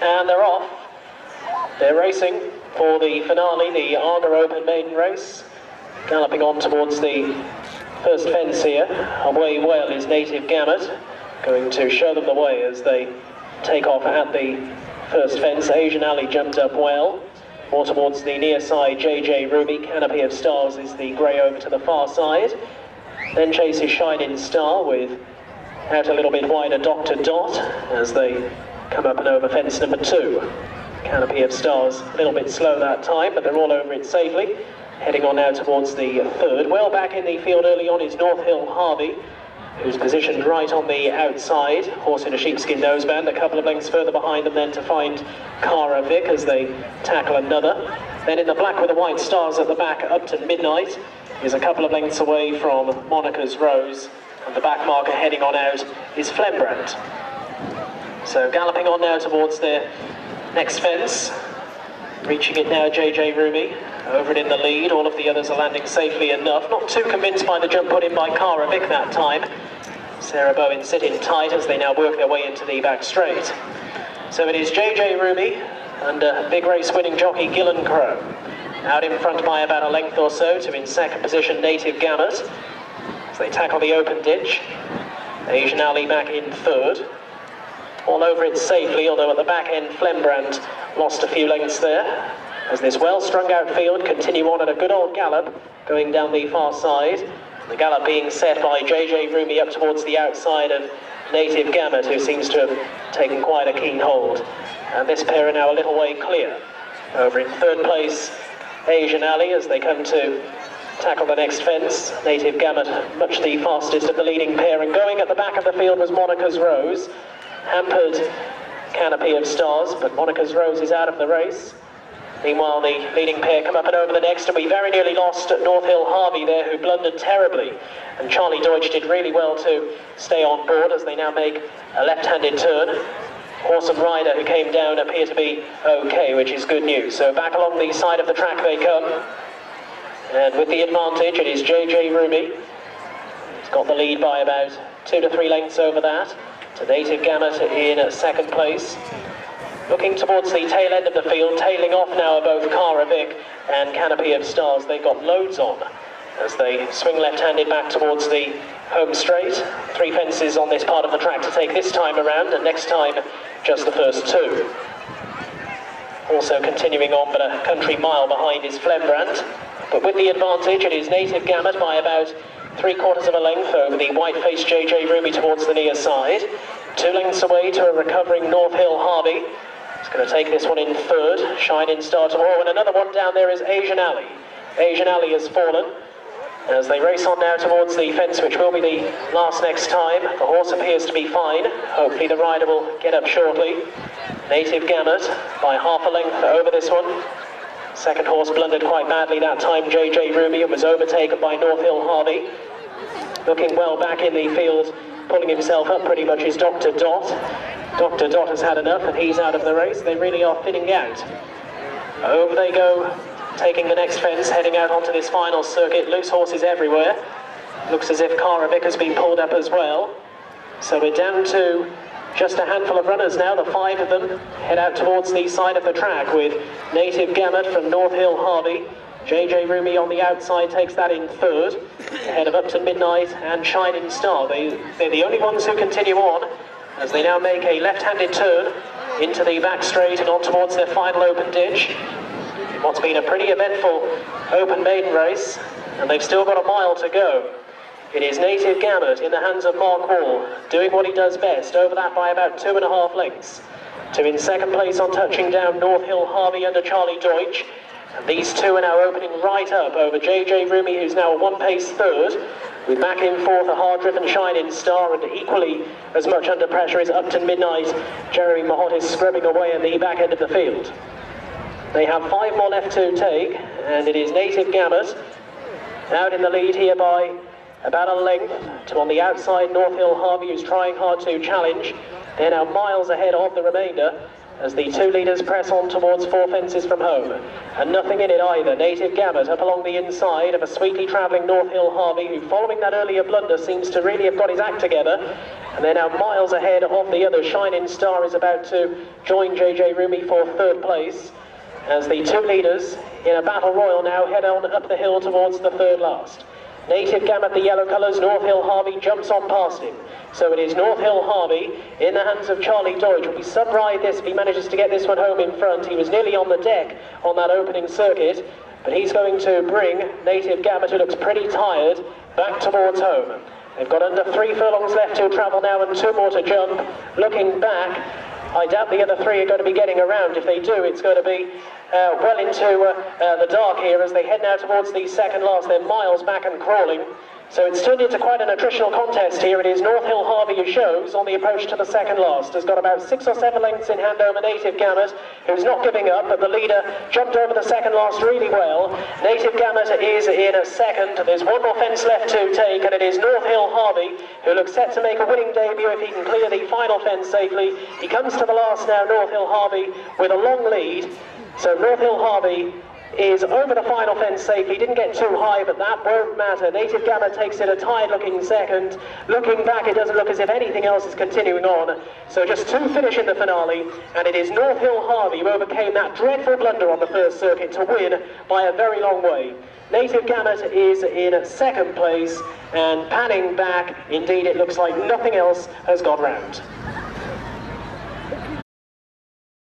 And they're off. They're racing for the finale, the Arga Open maiden race. Galloping on towards the first fence here. Away well is Native Gamut, going to show them the way as they take off at the first fence. Asian Alley jumped up well. More towards the near side, JJ Ruby. Canopy of Stars is the grey over to the far side. Then chases Shining Star with out a little bit wider Dr. Dot as they come up and over fence number 2. Canopy of Stars a little bit slow that time, but they're all over it safely. Heading on now towards the third. Well back in the field early on is North Hill Harvey, who's positioned right on the outside. Horse in a sheepskin noseband, a couple of lengths further behind them then to find Cara Vic as they tackle another. Then in the black with the white stars at the back, Upton Midnight is a couple of lengths away from Monica's Rose. And the back marker heading on out is Flembrand. So galloping on now towards their next fence. Reaching it now, JJ Ruby. Over it in the lead, all of the others are landing safely enough. Not too convinced by the jump put in by Cara Vic that time. Sarah Bowen sitting tight as they now work their way into the back straight. So it is JJ Ruby and big race winning jockey Gillen Crow. Out in front by about a length or so to in second position Native Gamut as they tackle the open ditch. Asian Alley back in third. All over it safely, although at the back end Flembrand lost a few lengths there. As this well-strung out field continue on at a good old gallop, going down the far side. The gallop being set by JJ Ruby up towards the outside of Native Gamut, who seems to have taken quite a keen hold. And this pair are now a little way clear. Over in third place, Asian Alley, as they come to tackle the next fence. Native Gamut, much the fastest of the leading pair, and going at the back of the field was Monica's Rose. Hampered Canopy of Stars, but Monica's Rose is out of the race. Meanwhile, the leading pair come up and over the next, and we very nearly lost North Hill Harvey there, who blundered terribly. And Charlie Deutsch did really well to stay on board as they now make a left-handed turn. Horse and rider who came down appear to be okay, which is good news. So back along the side of the track they come. And with the advantage, it is JJ Ruby. He's got the lead by about 2 to 3 lengths over that. To Native Gamut in second place. Looking towards the tail end of the field, tailing off now are both Cara Vic and Canopy of Stars. They've got loads on as they swing left-handed back towards the home straight. 3 fences on this part of the track to take this time around, and next time just the first 2. Also continuing on, but a country mile behind is Flembrand. But with the advantage, it is Native Gamut by about 3/4 of a length over the white-faced JJ Ruby towards the near side. 2 lengths away to a recovering North Hill Harvey. He's going to take this one in third. Shining Star to and another one down there is Asian Alley. Asian Alley has fallen as they race on now towards the fence, which will be the last next time. The horse appears to be fine. Hopefully the rider will get up shortly. Native Gamut by half a length over this one. Second horse blundered quite badly that time, JJ Ruby, and was overtaken by North Hill Harvey. Looking well back in the field, pulling himself up pretty much is Dr. Dot. Dr. Dot has had enough and he's out of the race. They really are thinning out. Over they go, taking the next fence, heading out onto this final circuit. Loose horses everywhere. Looks as if Cara Vic has been pulled up as well. So we're down to just a handful of runners now. The 5 of them head out towards the side of the track with Native Gamut from North Hill Harvey. JJ Ruby on the outside takes that in third, ahead of Upton Midnight and Shining Star. They're the only ones who continue on as they now make a left-handed turn into the back straight and on towards their final open ditch. What's been a pretty eventful open maiden race, and they've still got a mile to go. It is Native Gamut in the hands of Mark Wall, doing what he does best, over that by about 2.5 lengths. To in second place on touching down North Hill Harvey under Charlie Deutsch. And these 2 are now opening right up over JJ Ruby, who's now a 1-pace third, with back in fourth a hard-driven Shining Star, and equally as much under pressure is Upton Midnight. Jeremy Mahot is scrubbing away at the back end of the field. They have 5 more left to take, and it is Native Gamut out in the lead here by about a length to on the outside North Hill Harvey, who's trying hard to challenge. They're now miles ahead of the remainder. as the two leaders press on towards 4 fences from home. And nothing in it either. Native Gamut up along the inside of a sweetly travelling North Hill Harvey, who following that earlier blunder seems to really have got his act together. And they're now miles ahead of the other. Shining Star is about to join JJ Rumi for 3rd place, as the two leaders in a battle royal now head on up the hill towards the 3rd last. Native Gamut, the yellow colours, North Hill Harvey jumps on past him. So it is North Hill Harvey in the hands of Charlie Deutsch. Will be sub-ride this if he manages to get this one home in front. He was nearly on the deck on that opening circuit, but he's going to bring Native Gamut, who looks pretty tired, back towards home. They've got under 3 furlongs left to travel now and 2 more to jump. Looking back, I doubt the other 3 are going to be getting around. If they do, it's going to be well into the dark here as they head now towards the 2nd last. They're miles back and crawling. So it's turned into quite an attritional contest here. It is North Hill Harvey who shows on the approach to the 2nd last. Has got about 6 or 7 lengths in hand over Native Gamut, who's not giving up, but the leader jumped over the 2nd last really well. Native Gamut is in a 2nd. There's 1 more fence left to take, and it is North Hill Harvey who looks set to make a winning debut if he can clear the final fence safely. He comes to the last now, North Hill Harvey, with a long lead. So North Hill Harvey is over the final fence safely. Didn't get too high, but that won't matter. Native Gamut takes it a tired-looking 2nd. Looking back, it doesn't look as if anything else is continuing on. So just 2 finish in the finale, and it is North Hill Harvey who overcame that dreadful blunder on the 1st circuit to win by a very long way. Native Gamut is in 2nd place, and panning back, indeed it looks like nothing else has gone round.